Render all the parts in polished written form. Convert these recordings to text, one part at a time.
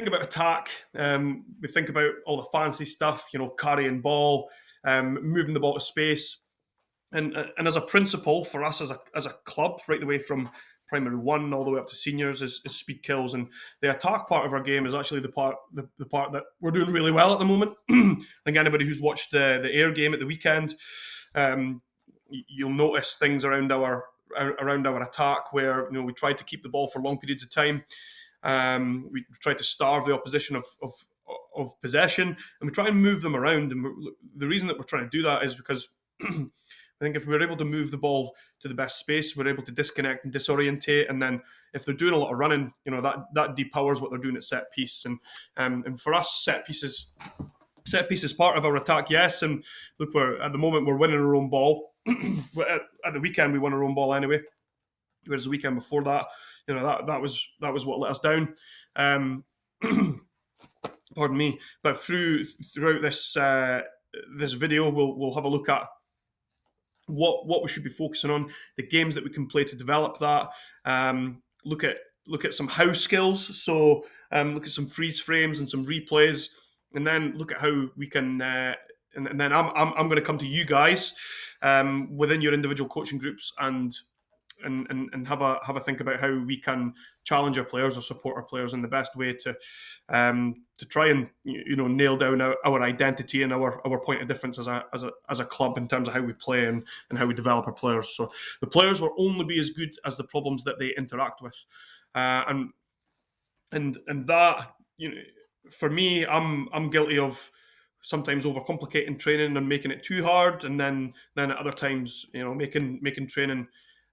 think about attack, we think about all the fancy stuff, carrying ball, moving the ball to space. And as a principle for us as a club, right the way from primary one all the way up to seniors, is speed kills, and the attack part of our game is actually the part that we're doing really well at the moment. I think anybody who's watched the Air game at the weekend, you'll notice things around our attack where we try to keep the ball for long periods of time. We try to starve the opposition of possession, and we try and move them around. And the reason that we're trying to do that is because I think if we're able to move the ball to the best space, we're able to disconnect and disorientate. And then if they're doing a lot of running, that depowers what they're doing at set piece. And for us, set piece is part of our attack, yes. And look, at the moment we're winning our own ball. At the weekend we won our own ball anyway. Whereas the weekend before that, that was what let us down. Pardon me. But throughout this video, we'll have a look at what we should be focusing on, the games that we can play to develop that. Look at some house skills. So look at some freeze frames and some replays, and then look at how we can. And then I'm going to come to you guys within your individual coaching groups and have a think about how we can challenge our players or support our players in the best way to try and nail down our identity and our point of difference as a club in terms of how we play and how we develop our players. So the players will only be as good as the problems that they interact with, and that for me, I'm guilty of sometimes overcomplicating training and making it too hard, and then at other times making training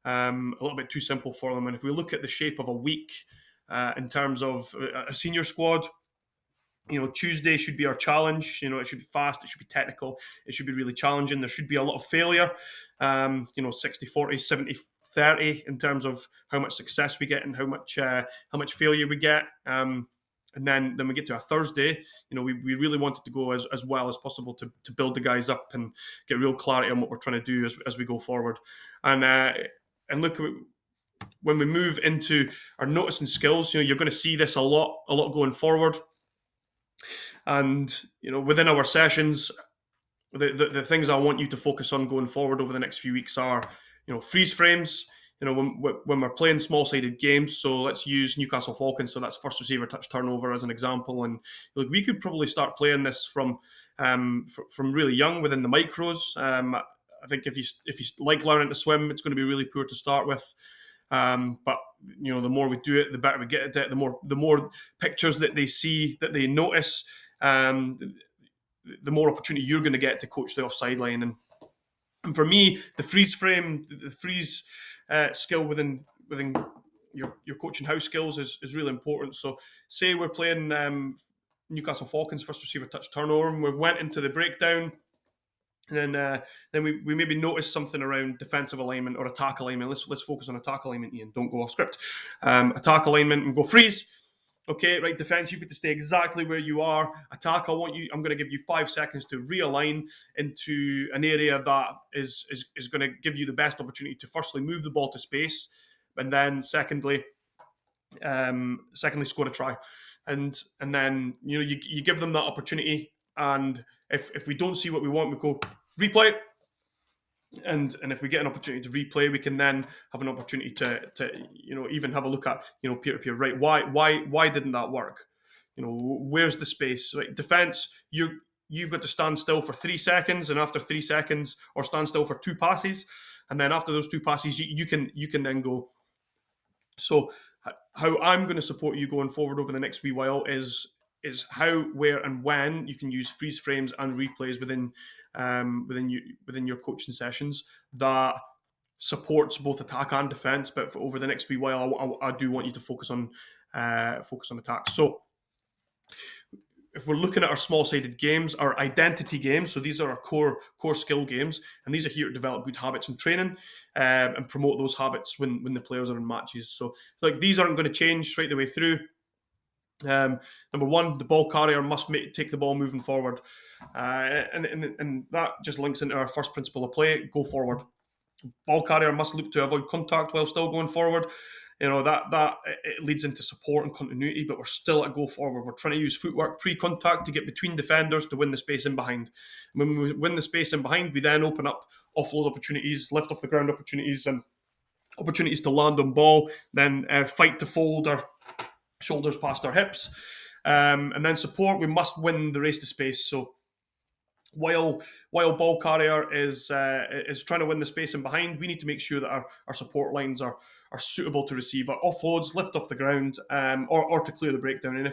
a little bit too simple for them. And if we look at the shape of a week in terms of a senior squad, Tuesday should be our challenge. It should be fast, it should be technical, it should be really challenging. There should be a lot of failure, 60-40, 70-30 in terms of how much success we get and how much failure we get. And then we get to a Thursday, we really wanted to go as well as possible to build the guys up and get real clarity on what we're trying to do as we go forward. And look, when we move into our noticing skills, you're going to see this a lot going forward. And within our sessions, the things I want you to focus on going forward over the next few weeks are, freeze frames. When we're playing small-sided games, so let's use Newcastle Falcons, so that's first receiver touch turnover as an example. And look, we could probably start playing this from really young within the micros. I think if you like learning to swim, it's going to be really poor to start with. But the more we do it, the better we get at it. The more pictures that they see, that they notice, the more opportunity you're going to get to coach the offside line. And for me, the freeze frame, the freeze skill within your coaching house skills is really important. So say we're playing Newcastle Falcons first receiver touch turnover, and we've went into the breakdown. And then we maybe notice something around defensive alignment or attack alignment. Let's focus on attack alignment, Ian. Don't go off script. Attack alignment and go freeze. Okay, right. Defense, you've got to stay exactly where you are. Attack, I'm going to give you 5 seconds to realign into an area that is going to give you the best opportunity to firstly move the ball to space, and then secondly score a try. And then you give them that opportunity. And if we don't see what we want, we go replay. And if we get an opportunity to replay, we can then have an opportunity to even have a look at peer-to-peer. Right? Why didn't that work? Where's the space? Right? Defense, you've got to stand still for 3 seconds, and after 3 seconds, or stand still for 2 passes, and then after those 2 passes, you can then go. So how I'm going to support you going forward over the next wee while is how, where, and when you can use freeze frames and replays within your coaching sessions that supports both attack and defense. But over the next wee while, I do want you to focus on attack. So if we're looking at our small-sided games, our identity games, so these are our core skill games, and these are here to develop good habits in training and promote those habits when the players are in matches. So like these aren't going to change straight the way through. Number one, the ball carrier must take the ball moving forward, and that just links into our first principle of play: go forward. Ball carrier must look to avoid contact while still going forward. that it leads into support and continuity, but we're still at go forward. We're trying to use footwork pre-contact to get between defenders to win the space in behind. When we win the space in behind, we then open up offload opportunities, lift off the ground opportunities, and opportunities to land on ball, then fight to fold our shoulders past our hips. And then support, we must win the race to space. So while ball carrier is trying to win the space in behind, we need to make sure that our support lines are suitable to receive our offloads, lift off the ground, or to clear the breakdown.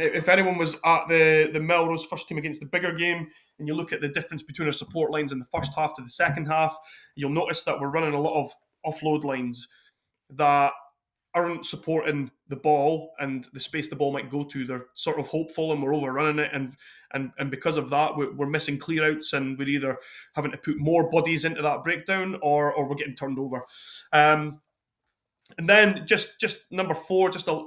If anyone was at the Melrose first team against the bigger game, and you look at the difference between our support lines in the first half to the second half, you'll notice that we're running a lot of offload lines that aren't supporting the ball and the space the ball might go to. They're sort of hopeful, and we're overrunning it, and because of that, we're missing clearouts, and we're either having to put more bodies into that breakdown, or we're getting turned over. And then just number 4, just a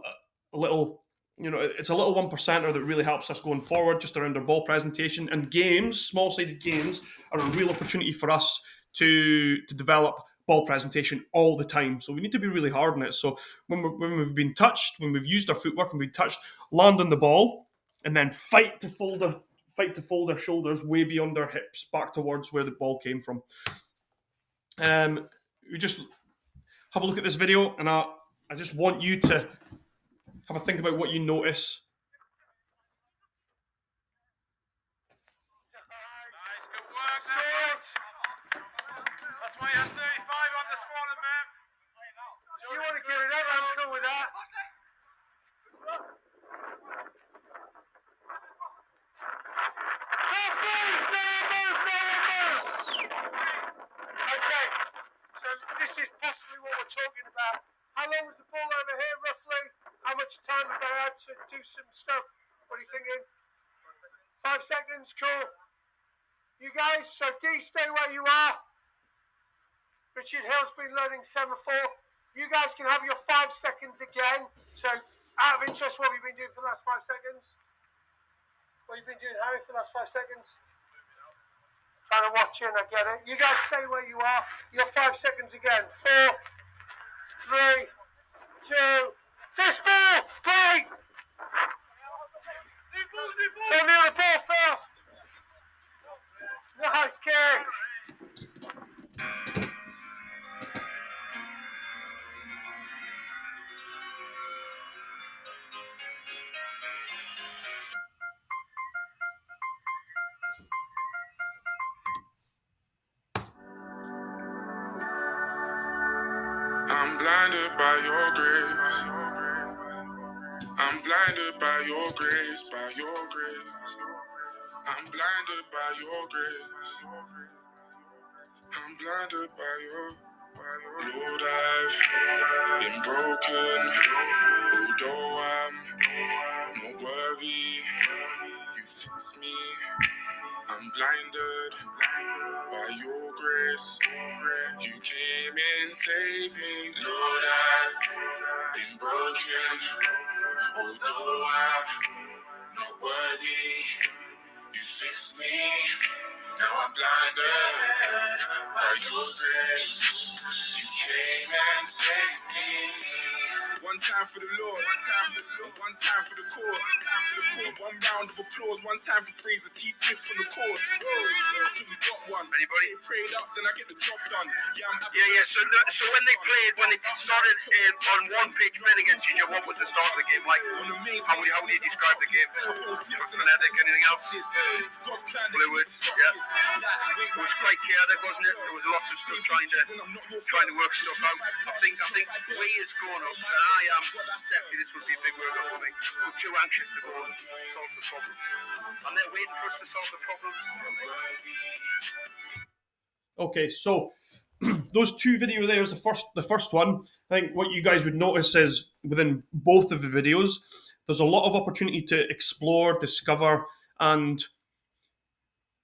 little, it's a little 1%er that really helps us going forward, just around our ball presentation. And games, small-sided games, are a real opportunity for us to develop ball presentation all the time. So we need to be really hard on it. So when we've been touched, when we've used our footwork and we've touched, land on the ball, and then fight to fold our shoulders way beyond our hips back towards where the ball came from. We just have a look at this video, and I just want you to have a think about what you notice. Nice, good work, that's why you have 35 on the squad, man. You want to get it up, I'm cool with that. Okay, so this is possibly what we're talking about. How long was the ball over here, roughly? How much time have they had to do some stuff? What are you thinking? 5 seconds, cool. You guys, so D, stay where you are. Richard Hill's been learning semaphore. You guys can have your 5 seconds again. So, out of interest, what have you been doing for the last 5 seconds? What have you been doing, Harry, for the last 5 seconds? Trying to watch in, I get it. You guys stay where you are. Your 5 seconds again. 4, 3, 2, this ball, play! Tell me on the ball, Phil. Nice kick. I'm blinded by your grace. I'm blinded by your grace, by your grace. I'm blinded by your grace. I'm blinded by your Lord, I've been broken. Although I'm not worthy, you fix me. I'm blinded by your grace. You came and saved me. Lord, I've been broken. Although I'm not worthy, you fixed me. Now I'm blinded by your grace. You came and saved me. One time for the Lord, one time for the cause. One round of applause, one time for Fraser T. Smith from the chords. I think we got one. Anybody? They prayed up, then I get the job done. Yeah. So when they started on one pitch playing against you, what was the start of the game like? How would you describe the game? Frenetic, anything else? Fluid, yeah. It was quite chaotic, wasn't it? There was lots of stuff trying to work stuff out. I think we is going up, and I am definitely this would be a big word for me. We're too anxious to go and solve the problem, and they're waiting for us to solve the problem. Okay, so those 2 video there's the first one. I think what you guys would notice is within both of the videos, there's a lot of opportunity to explore, discover, and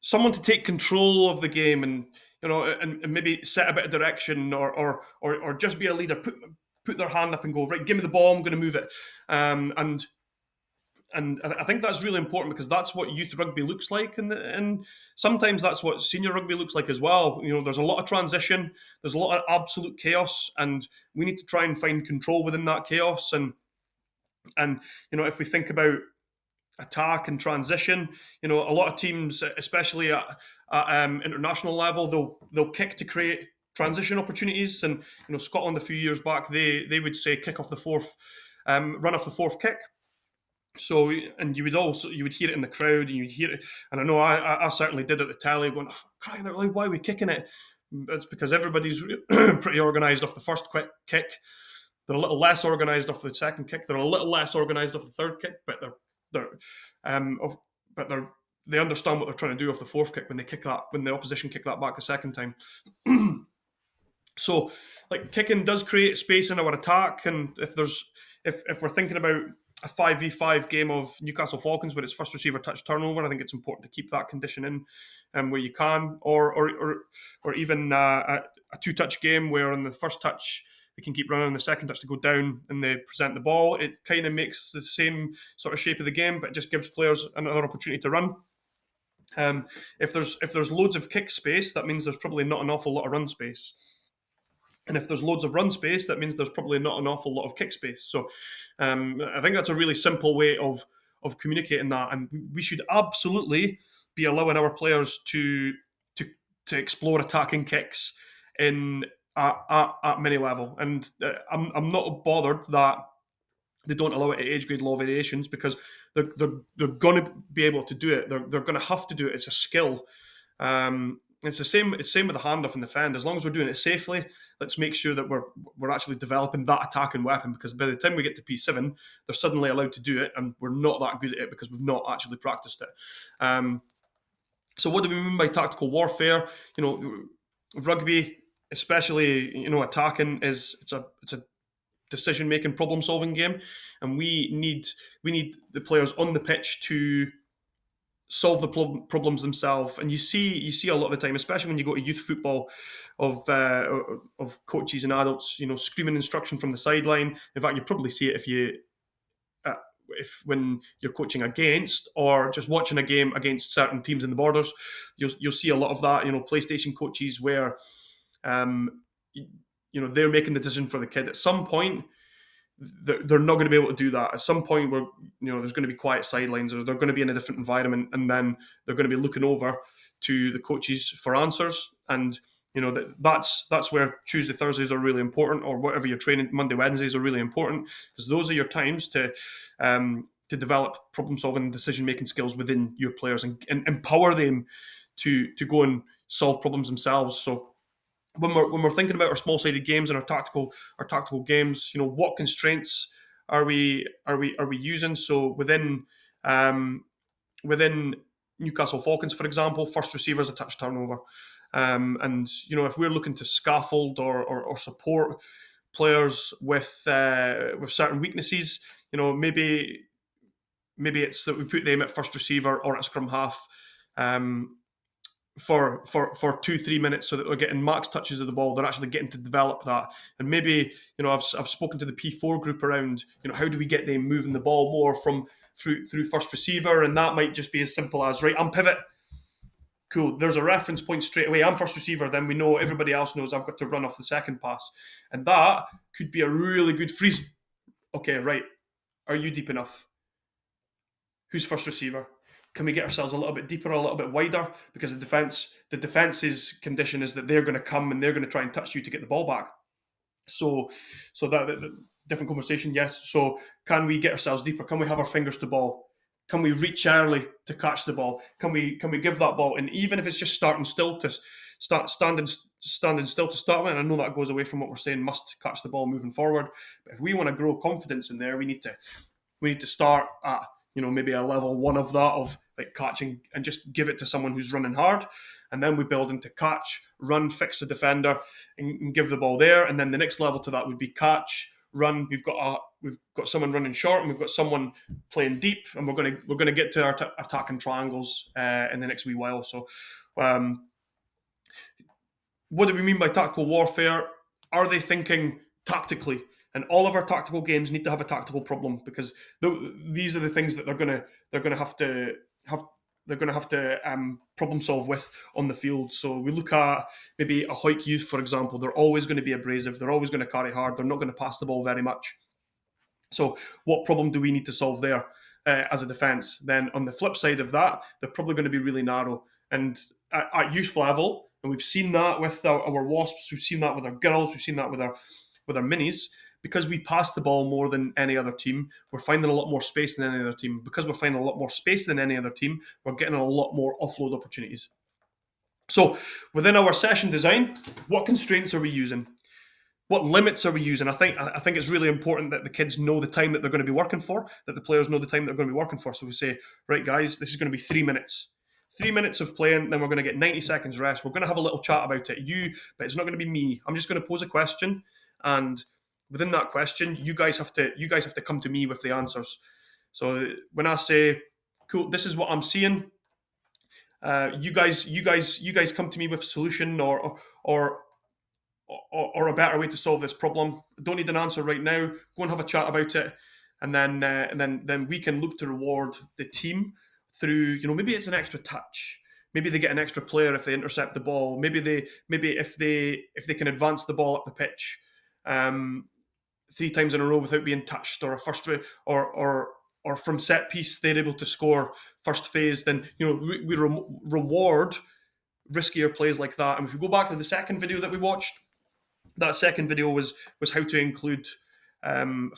someone to take control of the game, and and maybe set a bit of direction, or just be a leader, put their hand up and go, right, give me the ball, I'm going to move it. And I think that's really important because that's what youth rugby looks like, and sometimes that's what senior rugby looks like as well. There's a lot of transition, there's a lot of absolute chaos, and we need to try and find control within that chaos. And if we think about attack and transition, a lot of teams, especially at international level, they'll kick to create transition opportunities. And Scotland a few years back, they would say kick off the fourth, run off the fourth kick. So, and you would hear it in the crowd, and you'd hear it, and I know I certainly did at the telly, going, oh, crying out loud, why are we kicking it? It's because everybody's pretty organised off the first quick kick. They're a little less organised off the second kick. They're a little less organised off the third kick, but they understand what they're trying to do off the fourth kick when the opposition kick that back the second time. So, kicking does create space in our attack, and if we're thinking about a 5v5 game of Newcastle Falcons where it's first receiver touch turnover, I think it's important to keep that condition in where you can, or even a two-touch game where on the first touch they can keep running, on the second touch to go down and they present the ball. It kind of makes the same sort of shape of the game, but it just gives players another opportunity to run. If there's loads of kick space, that means there's probably not an awful lot of run space. And if there's loads of run space, that means there's probably not an awful lot of kick space. So I think that's a really simple way of communicating that. And we should absolutely be allowing our players to explore attacking kicks at many level. And I'm not bothered that they don't allow it at age grade law variations, because they're going to be able to do it. They're going to have to do it. It's a skill. It's the same. It's same with the handoff and defend. As long as we're doing it safely, let's make sure that we're actually developing that attacking weapon. Because by the time we get to P7, they're suddenly allowed to do it, and we're not that good at it because we've not actually practiced it. So, what do we mean by tactical warfare? Rugby, especially attacking, it's a decision-making, problem-solving game, and we need the players on the pitch to solve the problems themselves. And you see a lot of the time, especially when you go to youth football, of coaches and adults, screaming instruction from the sideline. In fact, you probably see it if when you're coaching against, or just watching a game against certain teams in the borders, you'll see a lot of that. PlayStation coaches where, they're making the decision for the kid. At some point, they're not going to be able to do that. At some point, where there's going to be quiet sidelines, or they're going to be in a different environment, and then they're going to be looking over to the coaches for answers. And that's where Tuesday, Thursdays are really important, or whatever you're training, Monday, Wednesdays are really important, because those are your times to develop problem solving and decision making skills within your players, and empower them to go and solve problems themselves. So when we're thinking about our small-sided games and our tactical games, what constraints are we using? So within Newcastle Falcons, for example, first receiver is a touch turnover, and if we're looking to scaffold or support players with certain weaknesses, maybe it's that we put them at first receiver or at scrum half. For 2-3 minutes, so that they're getting max touches of the ball. They're actually getting to develop that. And maybe I've spoken to the P4 group around how do we get them moving the ball more through first receiver, and that might just be as simple as, right, I'm pivot, cool, there's a reference point straight away, I'm first receiver, then we know, everybody else knows I've got to run off the second pass, and that could be a really good freeze. Okay, right, are you deep enough? Who's first receiver? Can we get ourselves a little bit deeper, a little bit wider? Because the defense's condition is that they're going to come and they're going to try and touch you to get the ball back. So that different conversation, yes. So can we get ourselves deeper? Can we have our fingers to ball? Can we reach early to catch the ball? Can we give that ball? And even if it's just standing still to start with, and I know that goes away from what we're saying, must catch the ball moving forward. But if we want to grow confidence in there, we need to start at maybe a level 1 of that, of like catching, and just give it to someone who's running hard, and then we build into catch, run, fix the defender, and give the ball there. And then the next level to that would be catch, run. We've got someone running short, and we've got someone playing deep, and we're going to get to our attacking triangles in the next wee while. So, what do we mean by tactical warfare? Are they thinking tactically? And all of our tactical games need to have a tactical problem, because these are the things that they're gonna have to have they're going to have to problem solve with on the field. So we look at maybe a Hoik youth, for example. They're always going to be abrasive. They're always going to carry hard. They're not going to pass the ball very much. So what problem do we need to solve there as a defence? Then on the flip side of that, they're probably going to be really narrow. And at youth level, and we've seen that with our Wasps, we've seen that with our girls, we've seen that with our minis, because we pass the ball more than any other team, we're finding a lot more space than any other team. Because we're finding a lot more space than any other team, we're getting a lot more offload opportunities. So within our session design, what constraints are we using? What limits are we using? I think it's really important that the kids know the time that they're going to be working for, that the players know the time they're going to be working for. So we say, right, guys, this is going to be 3 minutes. 3 minutes of playing, then we're going to get 90 seconds rest. We're going to have a little chat about it. But it's not going to be me. I'm just going to pose a question, and within that question, you guys have to come to me with the answers. So when I say, cool, this is what I'm seeing, you guys come to me with a solution or a better way to solve this problem. Don't need an answer right now. Go and have a chat about it, and then we can look to reward the team through, maybe it's an extra touch. Maybe they get an extra player if they intercept the ball. Maybe if they can advance the ball up the pitch 3 times in a row without being touched, or a first or from set piece they're able to score first phase. Then we reward riskier plays like that. And if we go back to the second video that we watched, that second video was how to include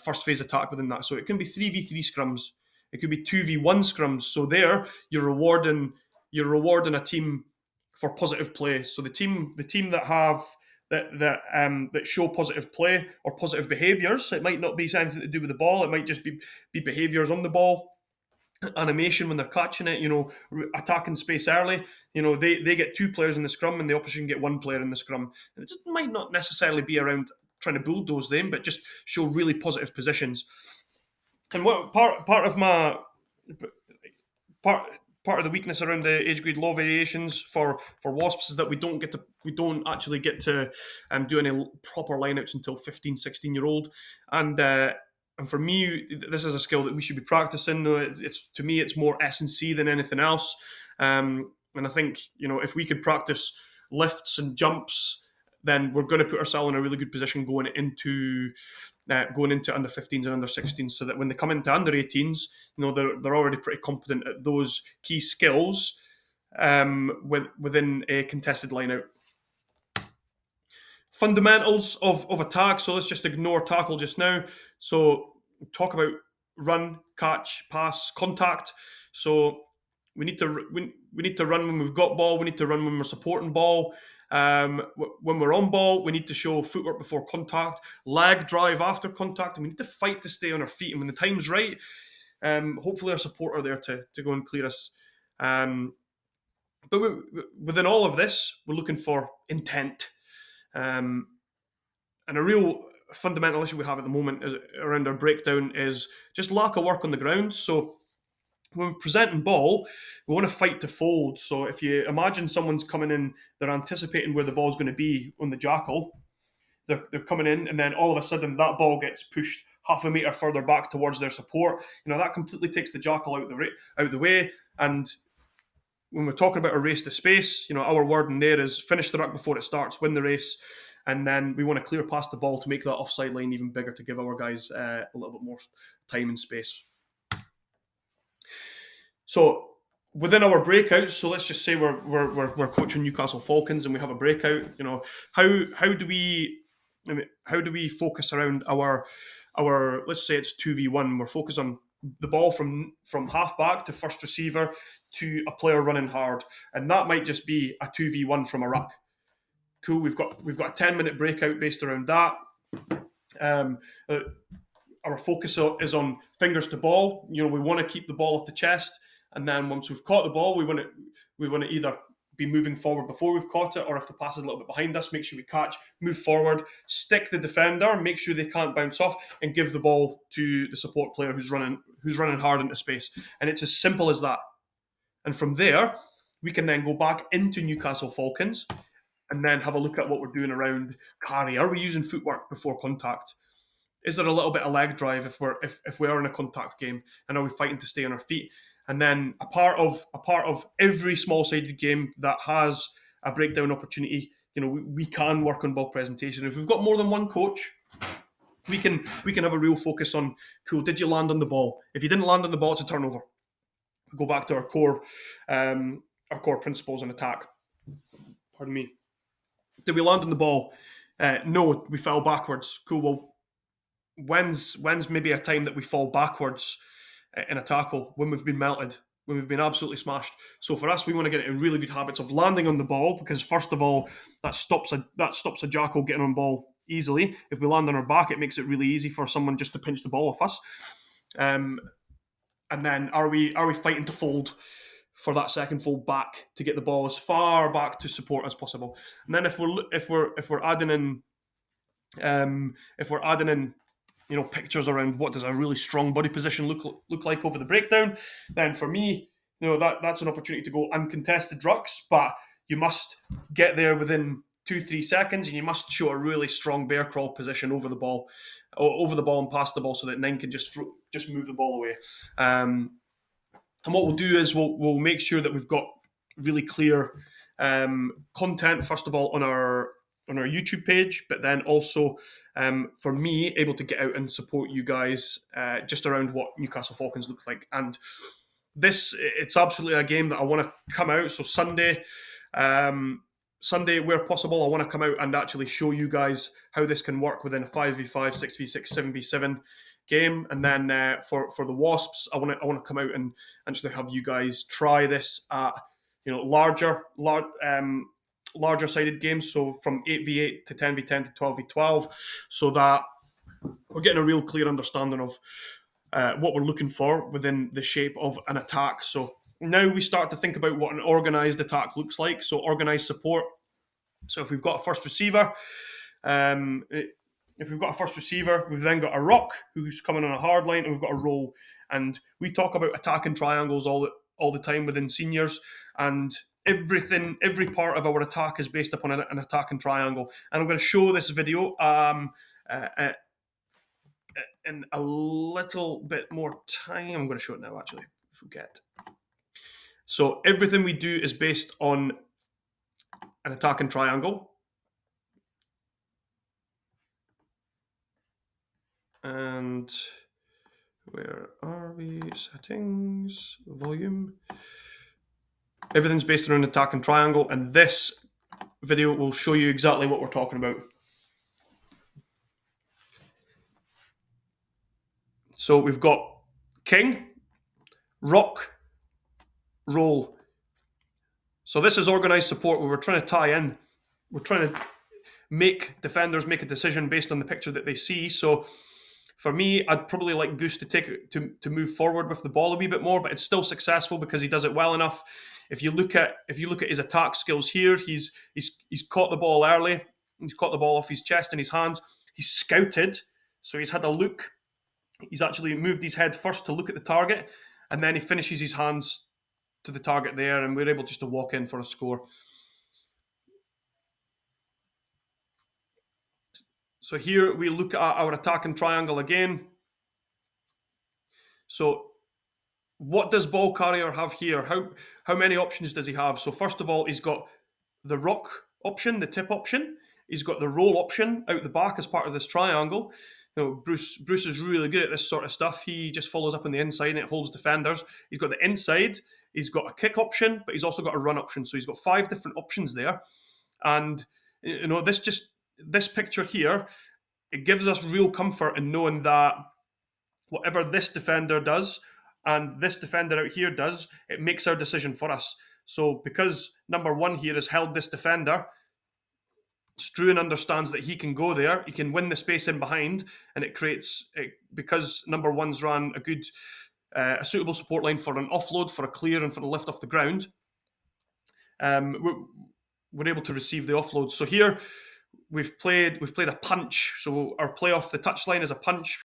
first phase attack within that. So it can be 3v3 scrums, it could be 2v1 scrums. So there you're rewarding a team for positive play. So the team that have that show positive play or positive behaviours. It might not be anything to do with the ball. It might just be behaviours on the ball, animation when they're catching it, attacking space early. They get 2 players in the scrum and the opposition get 1 player in the scrum. And it just might not necessarily be around trying to bulldoze them, but just show really positive positions. And what part of the weakness around the age grade law variations for Wasps is that we don't actually get to do any proper lineouts until 15, 16-year-old. And for me, this is a skill that we should be practicing. To me, it's more S&C than anything else. And I think, if we could practice lifts and jumps, then we're going to put ourselves in a really good position going into under 15s and under 16s, so that when they come into under 18s, they're already pretty competent at those key skills within a contested lineout. Fundamentals of attack. So let's just ignore tackle just now. So talk about run, catch, pass, contact. So we need to run when we've got ball. We need to run when we're supporting ball. When we're on ball, we need to show footwork before contact, leg drive after contact, and we need to fight to stay on our feet. And when the time's right, hopefully our support are there to go and clear us. But within all of this, we're looking for intent. And a real fundamental issue we have at the moment around our breakdown is just lack of work on the ground. So when we're presenting ball, we want to fight to fold. So if you imagine someone's coming in, they're anticipating where the ball's going to be on the jackal. They're coming in, and then all of a sudden that ball gets pushed half a metre further back towards their support. That completely takes the jackal out the way. And when we're talking about a race to space, our word in there is finish the ruck before it starts, win the race. And then we want to clear past the ball to make that offside line even bigger, to give our guys a little bit more time and space. So within our breakouts, so let's just say we're coaching Newcastle Falcons and we have a breakout. How do we focus around our let's say it's 2v1. We're focused on the ball from half back to first receiver to a player running hard, and that might just be a 2v1 from a ruck. Cool. We've got a 10-minute breakout based around that. Our focus is on fingers to ball. We want to keep the ball off the chest, and then once we've caught the ball, we want to either be moving forward before we've caught it, or if the pass is a little bit behind us, make sure we catch, move forward, stick the defender, make sure they can't bounce off, and give the ball to the support player who's running hard into space. And it's as simple as that. And from there, we can then go back into Newcastle Falcons and then have a look at what we're doing around carry. Are we using footwork before contact? is there a little bit of leg drive if we are in a contact game, and are we fighting to stay on our feet? And then a part of every small sided game that has a breakdown opportunity, we can work on ball presentation. If we've got more than one coach, we can have a real focus on, cool, did you land on the ball? If you didn't land on the ball, it's a turnover. We go back to our core principles in attack. Pardon me. Did we land on the ball? No, we fell backwards. Cool. Well, when's maybe a time that we fall backwards in a tackle? When we've been melted, when we've been absolutely smashed. So for us, we want to get in really good habits of landing on the ball, because first of all, that stops a jackal getting on ball easily. If we land on our back, it makes it really easy for someone just to pinch the ball off us. And then are we fighting to fold for that second fold back to get the ball as far back to support as possible? And then if we're adding in pictures around what does a really strong body position look like over the breakdown, then for me, that's an opportunity to go uncontested rucks, but you must get there within 2-3 seconds, and you must show a really strong bear crawl position over the ball and past the ball, so that 9 can just move the ball away. And what we'll do is we'll make sure that we've got really clear content, first of all, on our YouTube page, but then also for me, able to get out and support you guys just around what Newcastle Falcons look like. And it's absolutely a game that I want to come out. So Sunday, where possible, I want to come out and actually show you guys how this can work within a 5v5, 6v6, 7v7 game. And then for the Wasps, I want to come out and actually have you guys try this at larger sided games, so from 8v8 to 10v10 to 12v12, so that we're getting a real clear understanding of what we're looking for within the shape of an attack. So now we start to think about what an organised attack looks like. So organised support. So if we've got a first receiver, we've then got a ruck who's coming on a hard line, and we've got a roll. And we talk about attacking triangles all the time within seniors, and every part of our attack is based upon an attacking triangle. And I'm going to show this video in a little bit more time. I'm going to show it now, actually. Forget. So everything we do is based on an attacking triangle. And where are we? Settings, volume. Everything's based on an attacking triangle, and this video will show you exactly what we're talking about. So we've got king, rock, roll. So this is organised support, where we're trying to tie in. We're trying to make defenders make a decision based on the picture that they see. So for me, I'd probably like Goose to move forward with the ball a wee bit more, but it's still successful because he does it well enough. If you look at his attack skills here, he's caught the ball early. He's caught the ball off his chest and his hands. He's scouted, so he's had a look. He's actually moved his head first to look at the target, and then he finishes his hands to the target there, and we're able just to walk in for a score. So here we look at our attacking triangle again. So what does ball carrier have here? How many options does he have? So first of all, he's got the rock option, the tip option. He's got the roll option out the back as part of this triangle. Bruce is really good at this sort of stuff. He just follows up on the inside and it holds defenders. He's got the inside. He's got a kick option, but he's also got a run option. So he's got 5 different options there. And this picture here, it gives us real comfort in knowing that whatever this defender does and this defender out here does, it makes our decision for us. So because number 1 here has held this defender, Struan understands that he can go there, he can win the space in behind, and it creates, because number 1's ran a suitable support line for an offload, for a clear, and for a lift off the ground, we're able to receive the offload. So here we've played a punch. So our play off the touchline is a punch.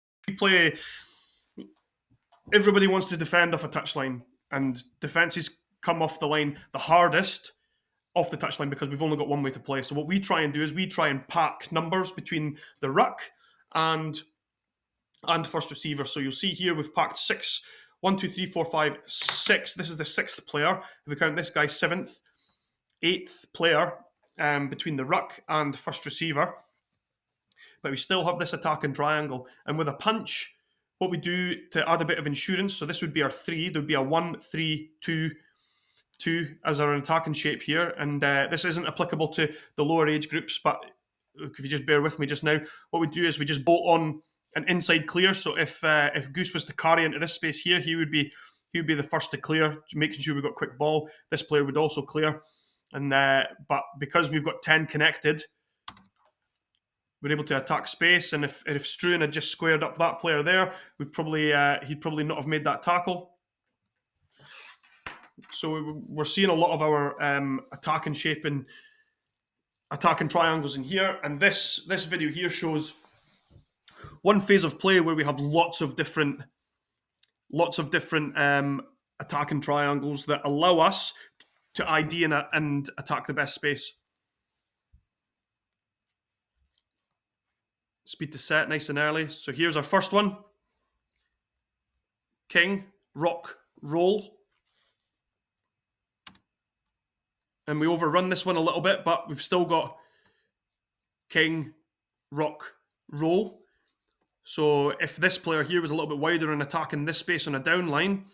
Everybody wants to defend off a touchline, and defences come off the line the hardest off the touchline because we've only got one way to play. So what we try and do is we try and pack numbers between the ruck and and first receiver. So you'll see here we've packed 6. 1, 2, 3, 4, 5, 6. This is the 6th player. If we count this guy, 7th, 8th player between the ruck and first receiver. But we still have this attacking triangle. And with a punch, what we do to add a bit of insurance, so this would be our 3. There'd be a 1, 3, 2, 2 as our attacking shape here. And this isn't applicable to the lower age groups, but if you just bear with me just now, what we do is we just bolt on an inside clear. So if Goose was to carry into this space here, he would be the first to clear, making sure we've got quick ball. This player would also clear. And but because we've got 10 connected, we're able to attack space. And if Struan had just squared up that player there, he'd probably not have made that tackle. So we're seeing a lot of our attacking shape and attacking triangles in here. And this video here shows one phase of play where we have lots of different attacking triangles that allow us to ID and attack the best space. Speed to set, nice and early. So here's our first one. King, rock, roll. And we overrun this one a little bit, but we've still got king, rock, roll. So if this player here was a little bit wider and attacking this space on a down line,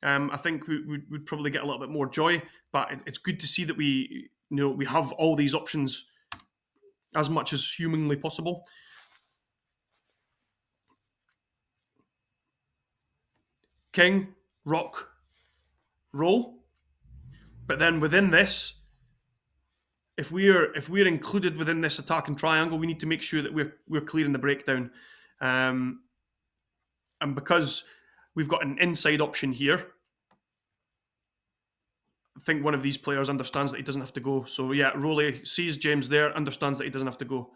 I think we'd probably get a little bit more joy. But it's good to see that we have all these options as much as humanly possible. King, rock, roll. But then within this, if we're included within this attacking triangle, we need to make sure that we're clearing the breakdown. And because we've got an inside option here, I think one of these players understands that he doesn't have to go. So yeah, Rowley sees James there, understands that he doesn't have to go.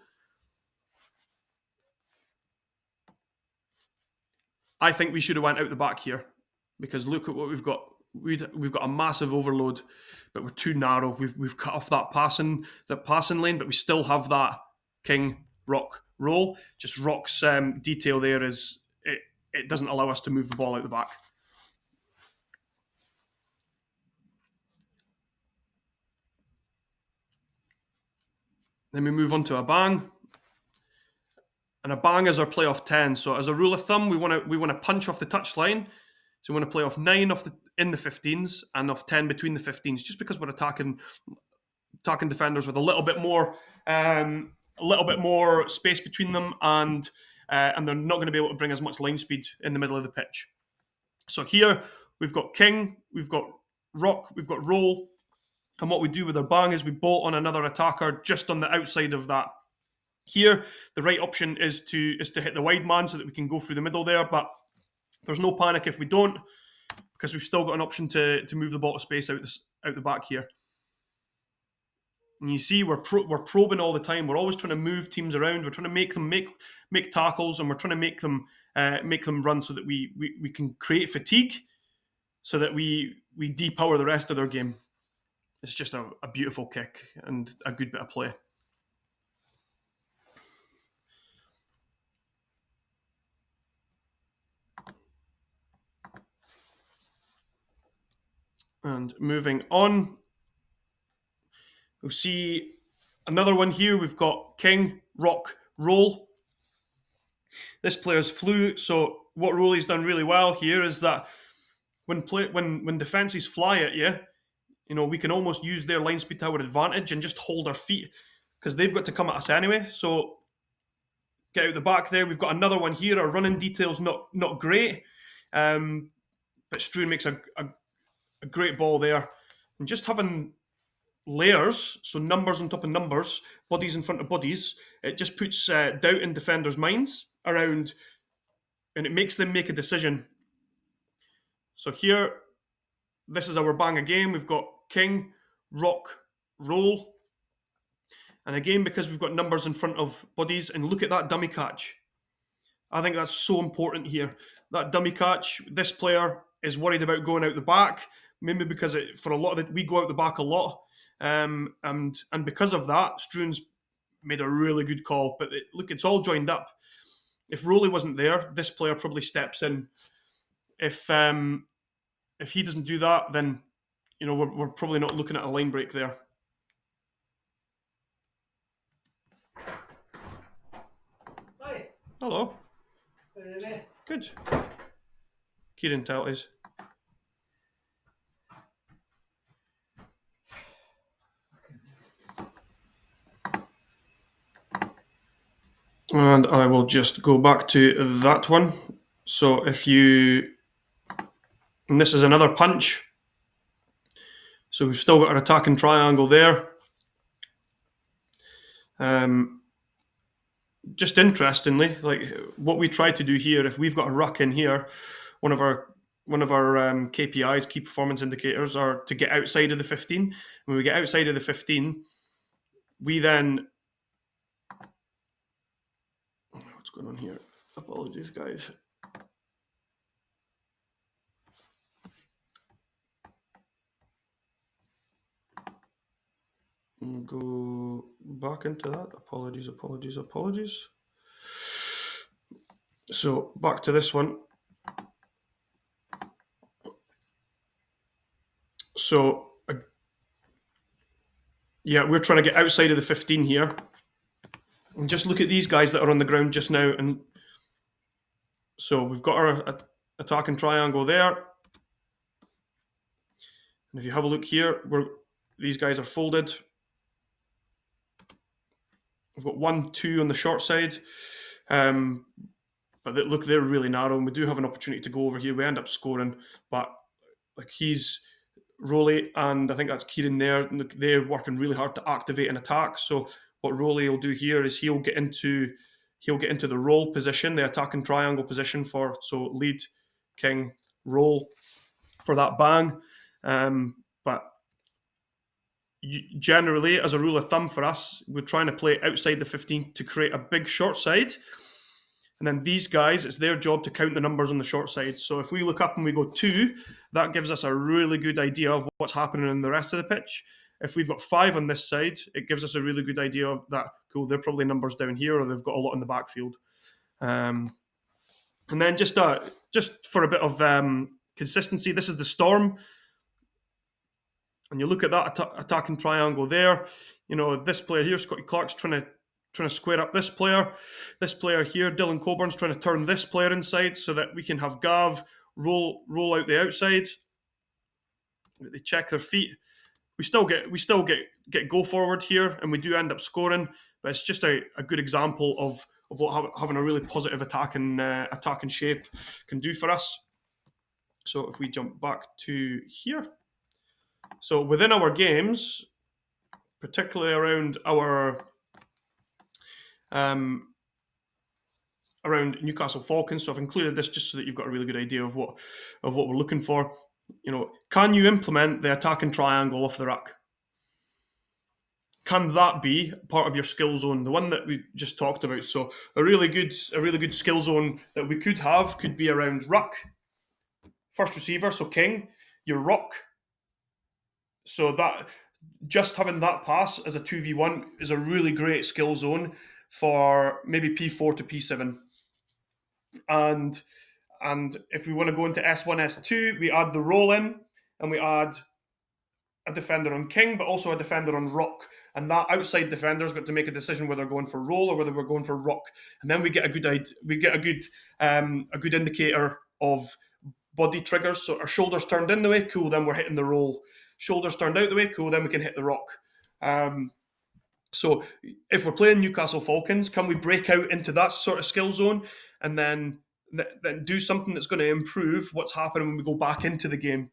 I think we should have went out the back here, because look at what we've got. We've got a massive overload, but we're too narrow. We've cut off that passing lane, but we still have that king, rock, roll. Just rock's detail there is it doesn't allow us to move the ball out the back. Then we move on to a bang. And a bang is our play off 10. So as a rule of thumb, we want to punch off the touchline. So we want to play off 9 in the 15s and off 10 between the 15s, just because we're attacking defenders with a little bit more space between them, and they're not going to be able to bring as much line speed in the middle of the pitch. So here we've got king, we've got rock, we've got roll, and what we do with our bang is we bolt on another attacker just on the outside of that. Here, the right option is to hit the wide man so that we can go through the middle there, but there's no panic if we don't, because we've still got an option to move the ball to space out the back here. And you see, we're probing all the time. We're always trying to move teams around. We're trying to make them make tackles, and we're trying to make them run so that we can create fatigue, so that we depower the rest of their game. It's just a beautiful kick and a good bit of play. And moving on, we'll see another one here. We've got king, rock, roll. This player's flew. So what Rowley's done really well here is that when defenses fly at you, we can almost use their line speed to our advantage and just hold our feet, because they've got to come at us anyway. So get out the back there. We've got another one here. Our running detail's not great, but Struan makes a great ball there. And just having layers, so numbers on top of numbers, bodies in front of bodies, it just puts doubt in defenders' minds around, and it makes them make a decision. So here, this is our bang again. We've got king, rock, roll. And again, because we've got numbers in front of bodies, and look at that dummy catch. I think that's so important here. That dummy catch, this player is worried about going out the back, maybe because for a lot of it, we go out the back a lot. And because of that, Struan's made a really good call. But look, it's all joined up. if Rowley wasn't there, this player probably steps in. If he doesn't do that, then we're probably not looking at a line break there. Hi. Hello. There. Good. Kieran Telties. And I will just go back to that one. So if you... And this is another punch. So we've still got our attacking triangle there. Just interestingly, like what we try to do here, if we've got a ruck in here, one of our KPIs, key performance indicators, are to get outside of the 15. When we get outside of the 15, we then... What's going on here? Apologies, guys. Go back into that. Apologies. So back to this one. So yeah, we're trying to get outside of the 15 here. And just look at these guys that are on the ground just now. And so we've got our attacking triangle there. And if you have a look here, these guys are folded. We've got 1, 2 on the short side. But look, they're really narrow, and we do have an opportunity to go over here. We end up scoring, but like he's Rowley, and I think that's Kieran there. They're working really hard to activate an attack. So what Rowley will do here is he'll get into the roll position, the attacking triangle position so lead, king, roll for that bang. But generally, as a rule of thumb for us, we're trying to play outside the 15 to create a big short side. And then these guys, it's their job to count the numbers on the short side. So if we look up and we go 2, that gives us a really good idea of what's happening in the rest of the pitch. If we've got 5 on this side, it gives us a really good idea of that, cool, they're probably numbers down here, or they've got a lot in the backfield. And then just for a bit of consistency, this is the Storm. And you look at that attacking triangle there. This player here, Scotty Clark's trying to square up this player. This player here, Dylan Colburn's trying to turn this player inside so that we can have Gav roll out the outside. They check their feet. We still get go forward here, and we do end up scoring. But it's just a good example of what having a really positive attacking shape can do for us. So if we jump back to here. So within our games, particularly around around Newcastle Falcons. So I've included this just so that you've got a really good idea of what we're looking for. Can you implement the attacking triangle off the ruck? Can that be part of your skill zone, the one that we just talked about? So a really good skill zone that we could be around ruck, first receiver, so king, your rock. So that just having that pass as a 2v1 is a really great skill zone for maybe P4 to P7. And if we want to go into S1, S2, we add the roll in, and we add a defender on king, but also a defender on rock. And that outside defender's got to make a decision whether they're going for roll or whether we're going for rock. And then we get a good indicator of body triggers. So our shoulders turned in the way, cool, then we're hitting the roll. Shoulders turned out the way, cool, then we can hit the rock. So if we're playing Newcastle Falcons, can we break out into that sort of skill zone and then do something that's going to improve what's happening when we go back into the game?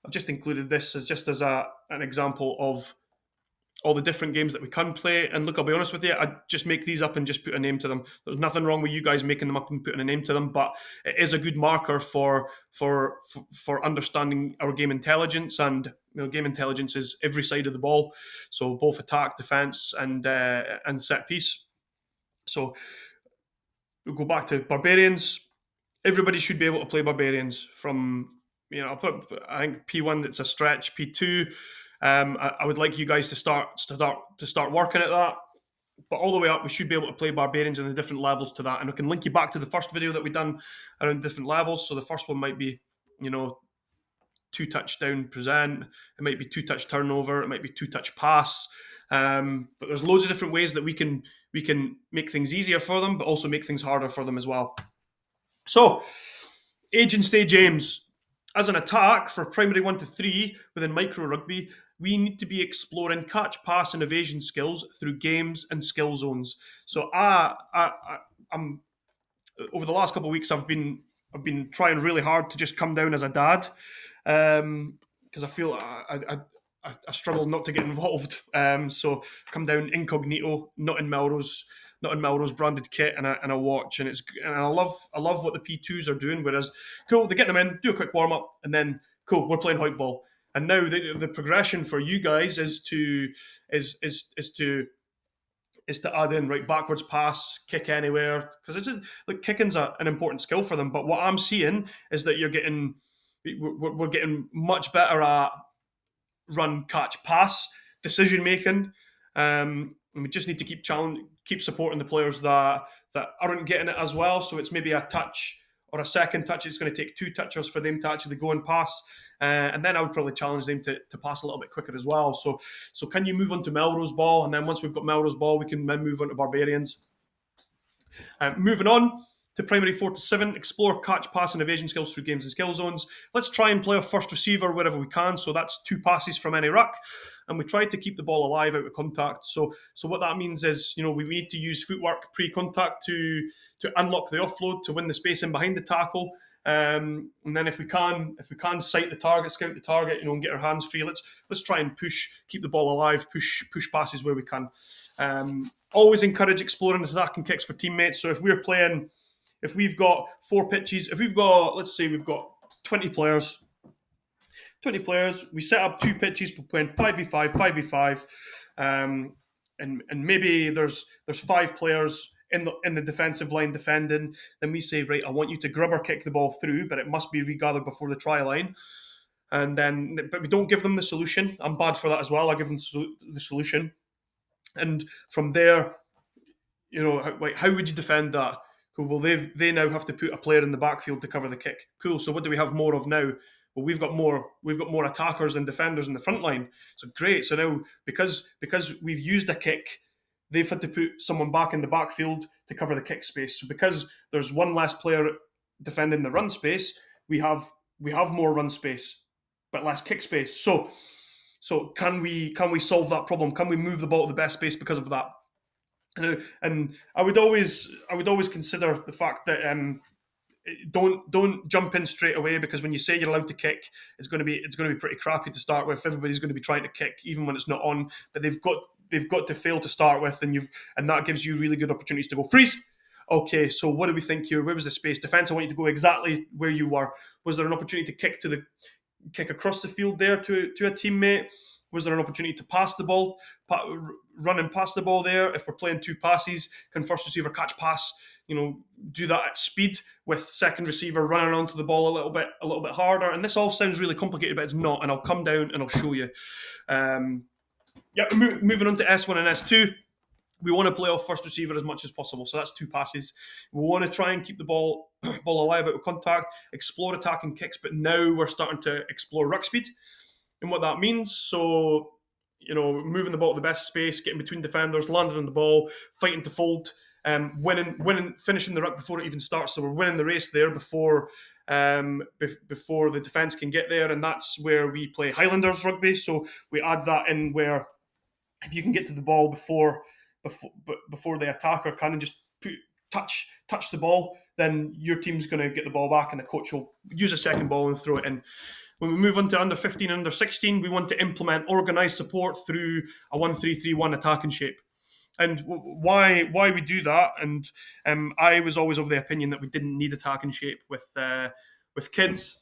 I've just included this as an example of all the different games that we can play. And look, I'll be honest with you, I just make these up and just put a name to them. There's nothing wrong with you guys making them up and putting a name to them, but it is a good marker for understanding our game intelligence. And game intelligence is every side of the ball, so both attack, defense, and set piece. So we'll go back to Barbarians. Everybody should be able to play Barbarians from, I think P1 it's a stretch, P2. I would like you guys to start working at that. but all the way up, we should be able to play Barbarians in the different levels to that. And I can link you back to the first video that we done around different levels. So the first one might be, 2 touchdown present. It might be 2 touch turnover. It might be 2 touch pass. But there's loads of different ways that we can make things easier for them, but also make things harder for them as well. So, age and stage aims. As an attack for primary 1 to 3 within micro rugby, we need to be exploring catch, pass, and evasion skills through games and skill zones. So, I'm over the last couple of weeks, I've been trying really hard to just come down as a dad, because I feel I struggle not to get involved. So come down incognito, not in Melrose branded kit, and I watch, and I love what the P2s are doing. Whereas, cool, they get them in, do a quick warm up, and then cool, we're playing hoik ball. And now the progression for you guys is to add in right backwards pass, kick anywhere, because it's like kicking's an important skill for them. But what I'm seeing is that we're getting much better at run, catch, pass decision making. And we just need to keep supporting the players that aren't getting it as well. So it's maybe a touch or a second touch. It's going to take 2 touchers for them to actually go and pass. And then I would probably challenge them to pass a little bit quicker as well. So can you move on to Melrose ball? And then once we've got Melrose ball, we can then move on to Barbarians. Moving on to primary 4 to 7, explore catch, pass, and evasion skills through games and skill zones. Let's try and play a first receiver wherever we can. So that's 2 passes from any ruck. And we try to keep the ball alive out of contact. So what that means is, we need to use footwork pre-contact to unlock the offload, to win the space in behind the tackle. And then if we can sight the target, scout the target, and get our hands free, let's try and keep the ball alive, push passes where we can. Always encourage exploring attacking kicks for teammates. So if we've got 4 pitches, let's say we've got 20 players, we set up 2 pitches, we're playing 5v5, 5v5, and maybe there's 5 players in the defensive line defending. Then we say, right, I want you to grubber kick the ball through, but it must be regathered before the try line. But we don't give them the solution. I'm bad for that as well. I give them the solution, and from there, how would you defend that? Cool. Well, they now have to put a player in the backfield to cover the kick. Cool. So what do we have more of now? Well, we've got more attackers than defenders in the front line. So great. So now because we've used a kick, they've had to put someone back in the backfield to cover the kick space. So because there's one less player defending the run space, we have more run space, but less kick space. So can we solve that problem? Can we move the ball to the best space because of that? And I would always consider the fact that don't jump in straight away, because when you say you're allowed to kick, it's going to be pretty crappy to start with. Everybody's going to be trying to kick even when it's not on, but they've got to fail to start with, and that gives you really good opportunities to go freeze. Okay, so what do we think here? Where was the space? Defense, I want you to go exactly where you were. Was there an opportunity to kick across the field there to a teammate? Was there an opportunity to pass the ball, run and pass the ball there? If we're playing 2 passes, can first receiver catch pass? Do that at speed with second receiver running onto the ball a little bit harder. And this all sounds really complicated, but it's not. And I'll come down and I'll show you. Moving on to S1 and S2. We want to play off first receiver as much as possible. So that's 2 passes. We want to try and keep the ball alive out of contact, explore attacking kicks, but now we're starting to explore ruck speed and what that means. So, moving the ball to the best space, getting between defenders, landing on the ball, fighting to fold, winning, finishing the ruck before it even starts. So we're winning the race there before the defence can get there. And that's where we play Highlanders rugby. So we add that in where if you can get to the ball before the attacker can and just touch the ball, then your team's going to get the ball back and the coach will use a second ball and throw it in. When we move on to under 15 and under 16, we want to implement organised support through a 1-3-3-1 attacking shape. And why we do that, and I was always of the opinion that we didn't need attacking shape with kids.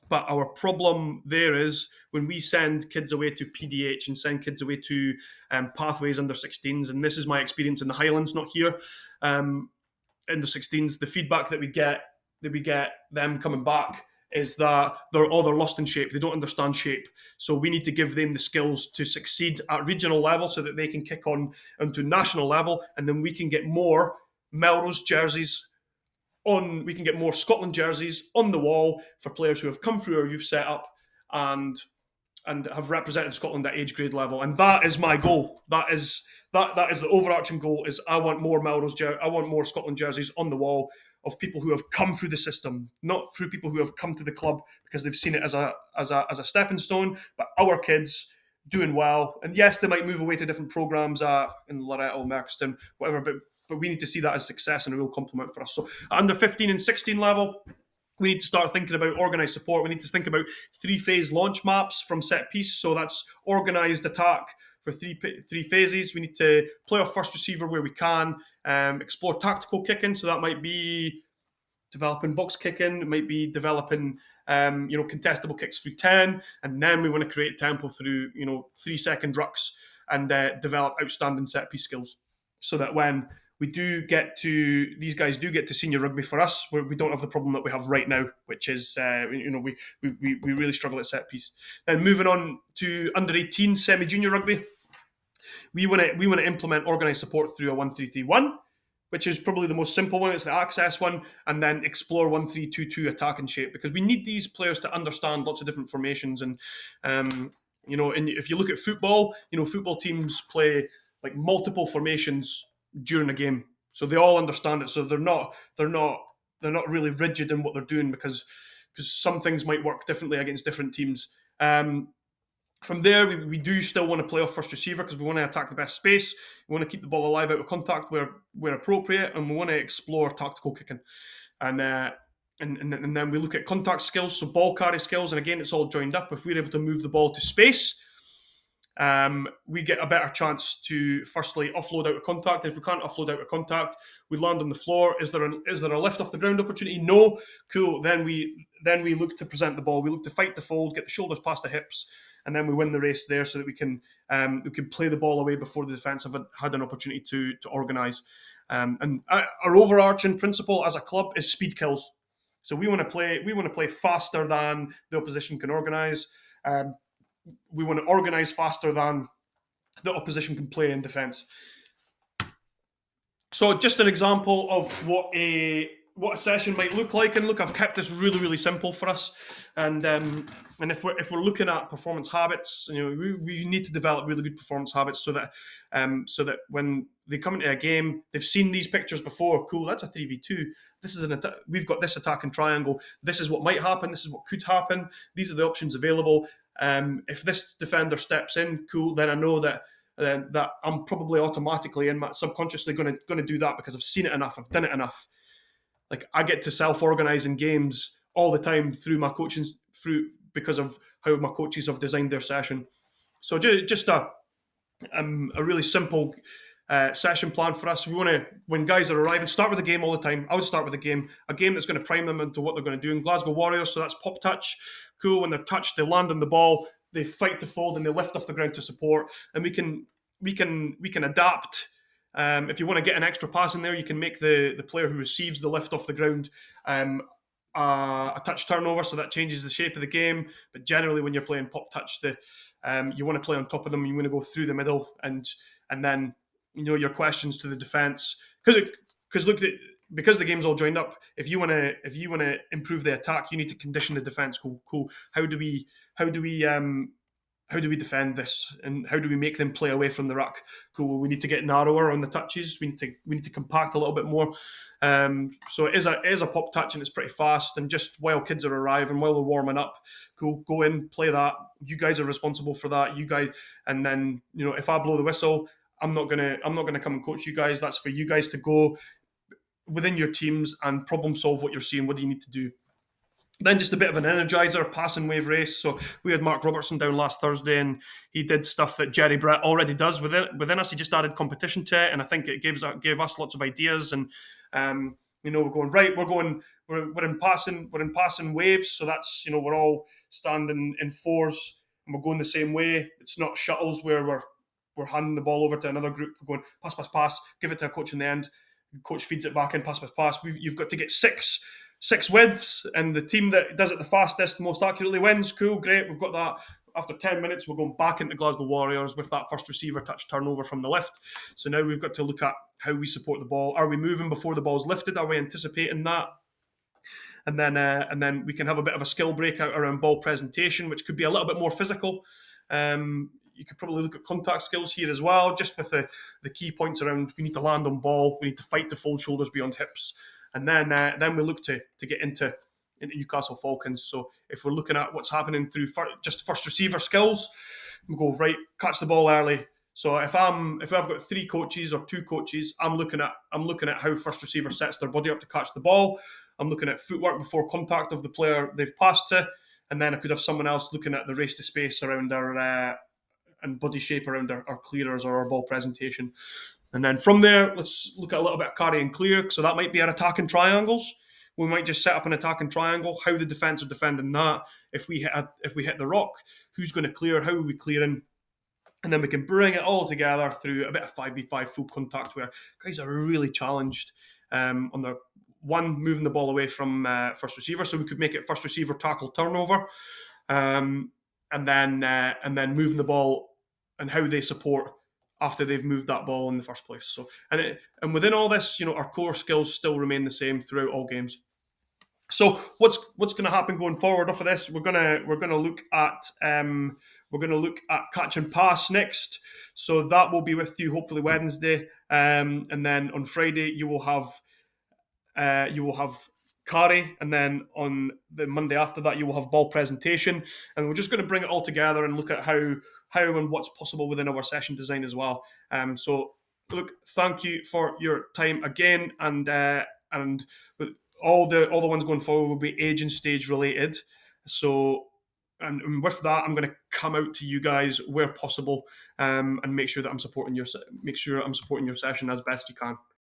But our problem there is when we send kids away to PDH and send kids away to pathways under 16s, and this is my experience in the Highlands, not here, under 16s, the feedback that we get them coming back is that they're lost in shape. They don't understand shape. So we need to give them the skills to succeed at regional level so that they can kick on into national level, and then we can get more Melrose jerseys on. We can get more Scotland jerseys on the wall for players who have come through our youth setup and have represented Scotland at age grade level, and that is my goal. That is the overarching goal. Is I want more I want more Scotland jerseys on the wall of people who have come through the system, not through people who have come to the club because they've seen it as a stepping stone, but our kids doing well. And yes, they might move away to different programs in Loretto, Merchiston, whatever, but we need to see that as success and a real compliment for us. So at under 15 and 16 level, we need to start thinking about organised support. We need to think about 3-phase launch maps from set piece. So that's organised attack for three phases. We need to play off first receiver where we can, explore tactical kicking. So that might be developing box kicking. It might be developing, contestable kicks through 10. And then we want to create tempo through, 3-second rucks and develop outstanding set piece skills so that when these guys do get to senior rugby for us, where we don't have the problem that we have right now, which is, we really struggle at set piece. Then moving on to under 18 semi-junior rugby, we want to implement organised support through a 1-3-3-1, which is probably the most simple one. It's the access one, and then explore 1-3-2-2 attack and shape, because we need these players to understand lots of different formations. And and if you look at football, football teams play like multiple formations during a game, so they all understand it. So they're not really rigid in what they're doing because some things might work differently against different teams. From there, we do still want to play off first receiver because we want to attack the best space. We want to keep the ball alive out of contact where appropriate, and we want to explore tactical kicking. And then we look at contact skills, so ball carry skills. And again, it's all joined up. If we're able to move the ball to space, we get a better chance to firstly offload out of contact. If we can't offload out of contact, we land on the floor. Is there a lift off the ground opportunity? No. Cool. Then we look to present the ball. We look to fight the fold, get the shoulders past the hips, and then we win the race there so that we can play the ball away before the defence have had an opportunity to organise. And our overarching principle as a club is speed kills. So we want to play faster than the opposition can organise. We want to organise faster than the opposition can play in defence. So just an example of what a session might look like. And look, I've kept this really, really simple for us. And if we're looking at performance habits, we need to develop really good performance habits so that when they come into a game, they've seen these pictures before. Cool, that's a 3v2. This is we've got this attacking triangle. This is what might happen. This is what could happen. These are the options available. If this defender steps in, cool, then I know that I'm probably automatically and subconsciously going to do that because I've seen it enough. I've done it enough. Like I get to self-organize in games all the time through my coaching, because of how my coaches have designed their session. So just a really simple session plan for us. We want to, when guys are arriving, start with a game all the time. I would start with a game that's going to prime them into what they're going to do. In Glasgow Warriors, so that's pop touch. Cool. When they're touched, they land on the ball, they fight to fold, and they lift off the ground to support. And we can adapt. If you want to get an extra pass in there, you can make the player who receives the lift off the ground a touch turnover, so that changes the shape of the game. But generally, when you're playing pop touch, you want to play on top of them. You want to go through the middle, and then your questions to the defense, because look, because the game's all joined up. If you want to improve the attack, you need to condition the defense. Cool. How do we defend this, and how do we make them play away from the ruck? Cool. We need to get narrower on the touches. We need to compact a little bit more. So it is a pop touch, and it's pretty fast. And just while kids are arriving, while they're warming up, cool, go in, play that. You guys are responsible for that. You guys, and then if I blow the whistle, I'm not gonna come and coach you guys. That's for you guys to go within your teams and problem solve what you're seeing. What do you need to do? Then just a bit of an energizer, passing wave race. So we had Mark Robertson down last Thursday, and he did stuff that Jerry Brett already does within us. He just added competition to it, and I think it gave us lots of ideas. And we're going right. We're in passing waves. So that's we're all standing in fours, and we're going the same way. It's not shuttles where we're handing the ball over to another group. We're going pass, give it to a coach in the end. Coach feeds it back in, pass. You've got to get 6 6 widths, and the team that does it the fastest, most accurately wins. Cool, great, we've got that. After 10 minutes, we're going back into Glasgow Warriors with that first receiver touch turnover from the left. So now we've got to look at how we support the ball. Are we moving before the ball's lifted? Are we anticipating that? And then we can have a bit of a skill breakout around ball presentation, which could be a little bit more physical. You could probably look at contact skills here as well, just with the key points around we need to land on ball, we need to fight to fold shoulders beyond hips, and then we look to get into Newcastle Falcons. So if we're looking at what's happening through just first receiver skills, we go right, catch the ball early. So if I've got 3 coaches or 2 coaches, I'm looking at how first receiver sets their body up to catch the ball. I'm looking at footwork before contact of the player they've passed to, and then I could have someone else looking at the race to space around our and body shape around our clearers or our ball presentation. And then from there, let's look at a little bit of carry and clear. So that might be our attacking triangles. We might just set up an attacking triangle, how the defence are defending that. If we hit the rock, who's going to clear, how are we clearing? And then we can bring it all together through a bit of 5v5 full contact where guys are really challenged on their moving the ball away from first receiver. So we could make it first receiver tackle turnover, and then moving the ball and how they support after they've moved that ball in the first place. So and within all this, our core skills still remain the same throughout all games. So what's going to happen going forward off of this? We're gonna look at catch and pass next. So that will be with you hopefully Wednesday, and then on Friday you will have carry, and then on the Monday after that you will have ball presentation, and we're just going to bring it all together and look at how and what's possible within our session design as well. So look, thank you for your time again, and with all the ones going forward will be age and stage related. So and with that, I'm going to come out to you guys where possible, and make sure I'm supporting your session as best you can.